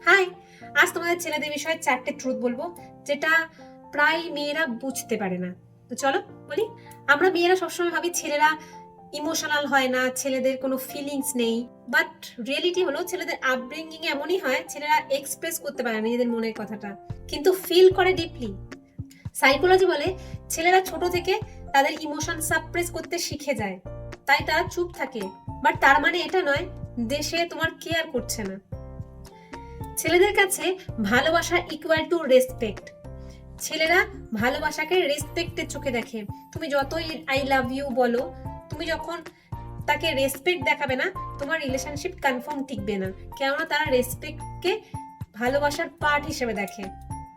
High, আজ তোমাদের ছেলেদের বিষয়ে 4টে ট্রুথ বলবো যেটা প্রায় মেয়েরা বুঝতে পারে না। তো চলো বলি। আমরা মেয়েরা সবসময় ভাবি ছেলেরা ইমোশনাল হয় না, ছেলেদের কোনো ফিলিংস নেই। বাট রিয়েলিটি হলো ছেলেদের আপব্রিঙ্গিং এমনই হয়, ছেলেরা এক্সপ্রেস করতে পারে না নিজেদের মনের কথাটা, কিন্তু ফিল করে ডিপলি। সাইকোলজি বলে ছেলেরা ছোট থেকে তাদের ইমোশন সাপ্রেস করতে শিখে যায়, তাই তারা চুপ থাকে। বাট তার মানে এটা নয় দেশে তোমার কেয়ার করছে না। ছেলেদের কাছে ভালোবাসা ইকুয়াল টু রেসপেক্ট। ছেলেরা ভালোবাসাকে রেসপেক্টের চোখে দেখে। তুমি যতই আই লাভ ইউ বলো, তুমি যখন তাকে রেসপেক্ট দেখাবে না, তোমার রিলেশনশিপ কনফার্ম টিকবে না, কেননা তারা রেসপেক্টকে ভালোবাসার পার্ট হিসেবে দেখে।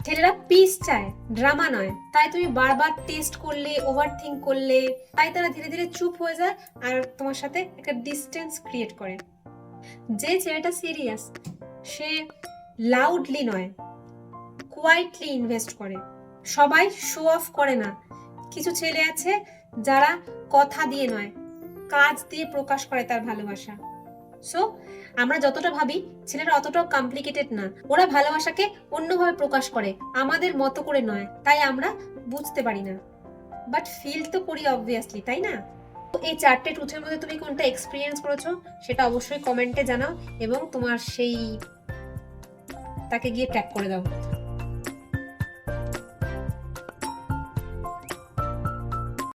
ছেলেরা পিস চায়, ড্রামা নয়। তাই তুমি বারবার টেস্ট করলে, ওভার থিঙ্ক করলে, তাই তারা ধীরে ধীরে চুপ হয়ে যায় আর তোমার সাথে একটা ডিস্টেন্স ক্রিয়েট করে। যে ছেলেটা সিরিয়াস, সে লাউডলি নয়, কোয়াইটলি ইনভেস্ট করে। সবাই শো অফ করে না। কিছু ছেলে আছে যারা কথা দিয়ে নয়, কাজ দিয়ে প্রকাশ করে তার ভালোবাসা। সো আমরা যতটা ভাবি ছেলেরা অতটাও কমপ্লিকেটেড না। ওরা ভালোবাসাকে অন্যভাবে প্রকাশ করে, আমাদের মতো করে নয়, তাই আমরা বুঝতে পারি না। বাট ফিল তো করি অবভিয়াসলি, তাই না? এই 4টে ট্রুথের মধ্যে তুমি কোনটা এক্সপিরিয়েন্স করেছো সেটা অবশ্যই কমেন্টে জানাও, এবং তোমার সেই তাকে গিয়ে ট্যাগ করে দাও।